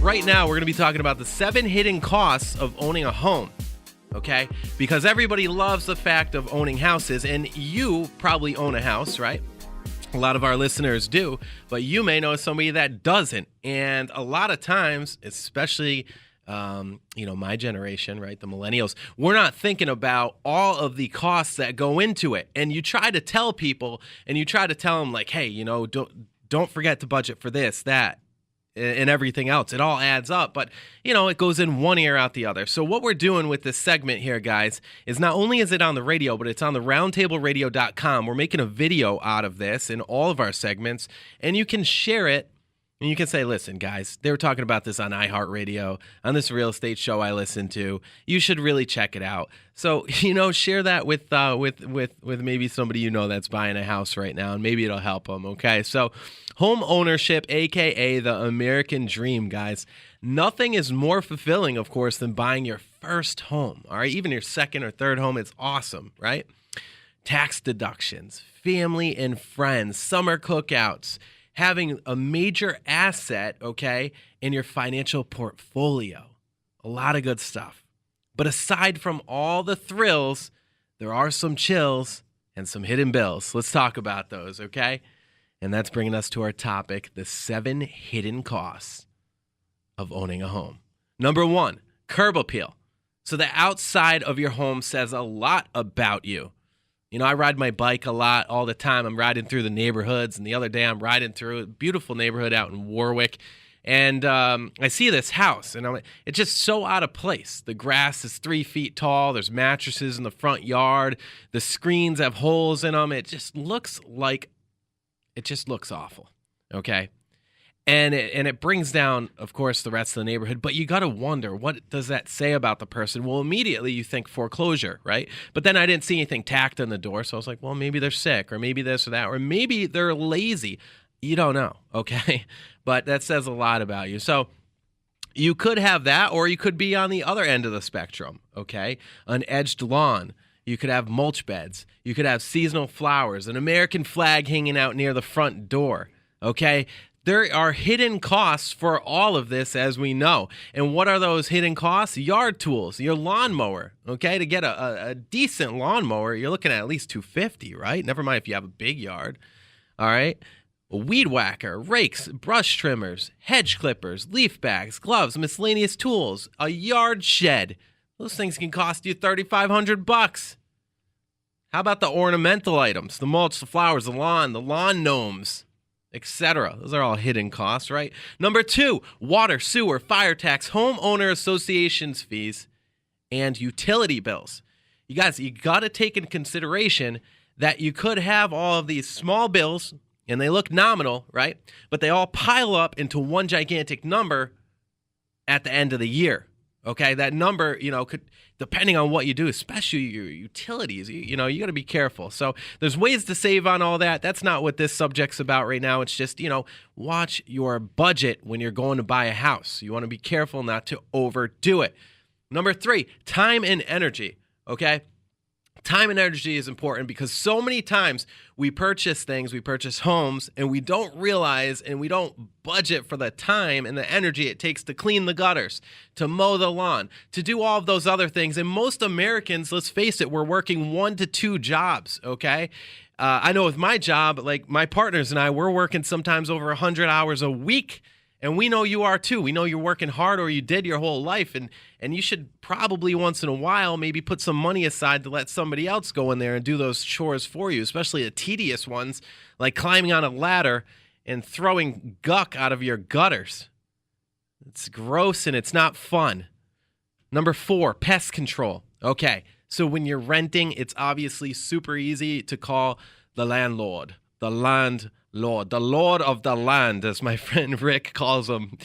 right now we're going to be talking about the 7 hidden costs of owning a home. Okay? Because everybody loves the fact of owning houses, and you probably own a house, right? A lot of our listeners do, but you may know somebody that doesn't. And a lot of times, especially, my generation, right, the millennials, we're not thinking about all of the costs that go into it. And you try to tell people, and you try to tell them, like, hey, don't forget to budget for this, that, and everything else. It all adds up, but it goes in one ear out the other. So what we're doing with this segment here, guys, is not only is it on the radio, but it's on the roundtableradio.com. We're making a video out of this in all of our segments, and you can share it. And you can say, listen, guys, they were talking about this on iHeartRadio, on this real estate show I listen to. You should really check it out. So, share that with maybe somebody that's buying a house right now, and maybe it'll help them, okay? So, home ownership, a.k.a. the American dream, guys. Nothing is more fulfilling, of course, than buying your first home, all right? Even your second or third home, it's awesome, right? Tax deductions, family and friends, summer cookouts, having a major asset, okay, in your financial portfolio. A lot of good stuff. But aside from all the thrills, there are some chills and some hidden bills. Let's talk about those, okay? And that's bringing us to our topic, the 7 hidden costs of owning a home. Number 1, curb appeal. So the outside of your home says a lot about you. I ride my bike a lot all the time. I'm riding through the neighborhoods, and the other day I'm riding through a beautiful neighborhood out in Warwick, and I see this house, and it's just so out of place. The grass is 3 feet tall. There's mattresses in the front yard. The screens have holes in them. It just looks awful, okay? And it brings down, of course, the rest of the neighborhood. But you got to wonder, what does that say about the person? Well, immediately you think foreclosure, right? But then I didn't see anything tacked on the door. So I was like, well, maybe they're sick, or maybe this or that, or maybe they're lazy. You don't know, okay? But that says a lot about you. So you could have that, or you could be on the other end of the spectrum, okay? An edged lawn. You could have mulch beds. You could have seasonal flowers, an American flag hanging out near the front door, okay? There are hidden costs for all of this, as we know. And what are those hidden costs? Yard tools, your lawnmower, okay? To get a decent lawnmower, you're looking at least $250, right? Never mind if you have a big yard, all right? A weed whacker, rakes, brush trimmers, hedge clippers, leaf bags, gloves, miscellaneous tools, a yard shed. Those things can cost you $3,500. How about the ornamental items? The mulch, the flowers, the lawn gnomes, etc. Those are all hidden costs, right? Number 2, water, sewer, fire tax, homeowner associations fees, and utility bills. You guys, you got to take into consideration that you could have all of these small bills, and they look nominal, right? But they all pile up into one gigantic number at the end of the year. Okay, that number, could, depending on what you do, especially your utilities, you got to be careful. So there's ways to save on all that. That's not what this subject's about right now. It's just, watch your budget when you're going to buy a house. You want to be careful not to overdo it. Number 3, time and energy, okay? Time and energy is important because so many times we purchase things, we purchase homes, and we don't realize and we don't budget for the time and the energy it takes to clean the gutters, to mow the lawn, to do all of those other things. And most Americans, let's face it, we're working 1 to 2 jobs, okay? I know with my job, like my partners and I, we're working sometimes over 100 hours a week. And we know you are too. We know you're working hard, or you did your whole life. And you should probably once in a while maybe put some money aside to let somebody else go in there and do those chores for you, especially the tedious ones like climbing on a ladder and throwing guck out of your gutters. It's gross and it's not fun. Number 4, pest control. Okay, so when you're renting, it's obviously super easy to call the landlord, the landlord, the lord of the land, as my friend Rick calls them.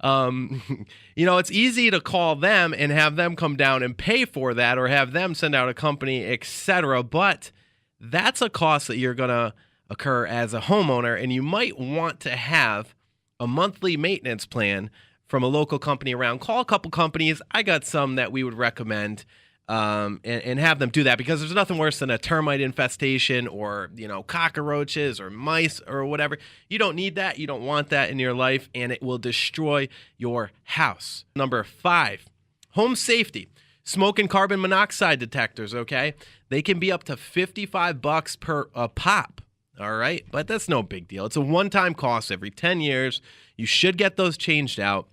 It's easy to call them and have them come down and pay for that, or have them send out a company, etc. But that's a cost that you're going to occur as a homeowner, and you might want to have a monthly maintenance plan from a local company around. Call a couple companies. I got some that we would recommend. and have them do that, because there's nothing worse than a termite infestation or, cockroaches or mice or whatever. You don't need that. You don't want that in your life, and it will destroy your house. Number 5, home safety. Smoke and carbon monoxide detectors, okay? They can be up to $55 per pop, all right? But that's no big deal. It's a one-time cost every 10 years. You should get those changed out,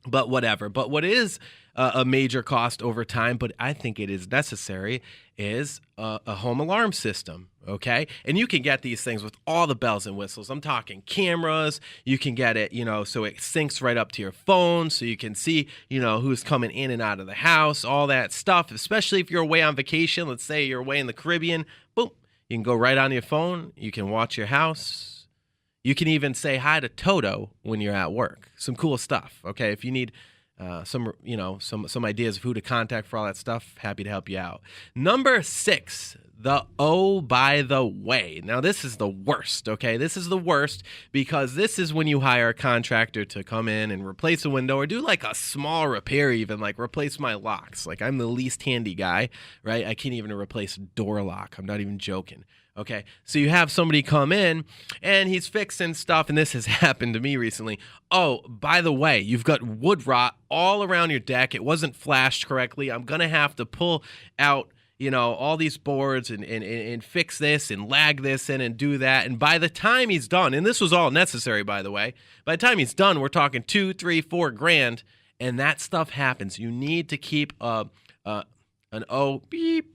but whatever. But what is a major cost over time, but I think it is necessary, is a home alarm system, okay? And you can get these things with all the bells and whistles. I'm talking cameras. You can get it, so it syncs right up to your phone, so you can see, who's coming in and out of the house, all that stuff, especially if you're away on vacation. Let's say you're away in the Caribbean. Boom. You can go right on your phone. You can watch your house. You can even say hi to Toto when you're at work. Some cool stuff, okay? If you need some ideas of who to contact for all that stuff, happy to help you out. Number 6, the oh, by the way. Now, this is the worst, okay? This is the worst because this is when you hire a contractor to come in and replace a window or do like a small repair, even like replace my locks. Like, I'm the least handy guy, right? I can't even replace a door lock. I'm not even joking. Okay, so you have somebody come in and he's fixing stuff, and this has happened to me recently. Oh, by the way, you've got wood rot all around your deck. It wasn't flashed correctly. I'm going to have to pull out, all these boards and fix this and lag this in and do that. And by the time he's done, and this was all necessary, by the way, by the time he's done, we're talking $2, $3, $4 and that stuff happens. You need to keep an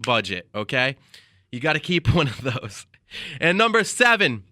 budget, okay? You got to keep one of those. And number 7,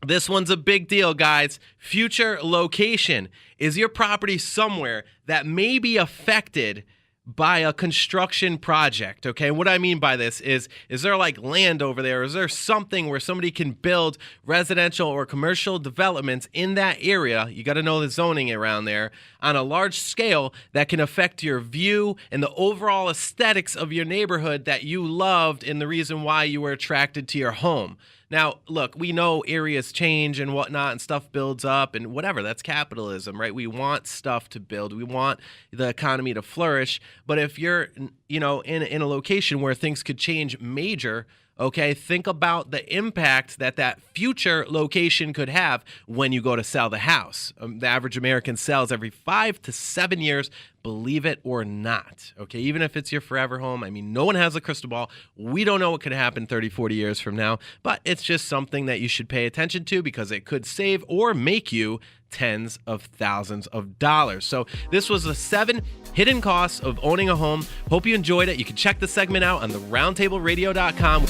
this one's a big deal, guys. Future location. Is your property somewhere that may be affected by a construction project, okay? What I mean by this is there like land over there? Is there something where somebody can build residential or commercial developments in that area? You got to know the zoning around there on a large scale that can affect your view and the overall aesthetics of your neighborhood that you loved and the reason why you were attracted to your home. Now, look, we know areas change and whatnot and stuff builds up and whatever. That's capitalism, right? We want stuff to build. We want the economy to flourish. But if you're, in a location where things could change major, okay, think about the impact that future location could have when you go to sell the house. The average American sells every 5 to 7 years, believe it or not, okay? Even if it's your forever home. I mean, no one has a crystal ball. We don't know what could happen 30, 40 years from now, but it's just something that you should pay attention to because it could save or make you tens of thousands of dollars. So this was the 7 hidden costs of owning a home. Hope you enjoyed it. You can check the segment out on the roundtableradio.com.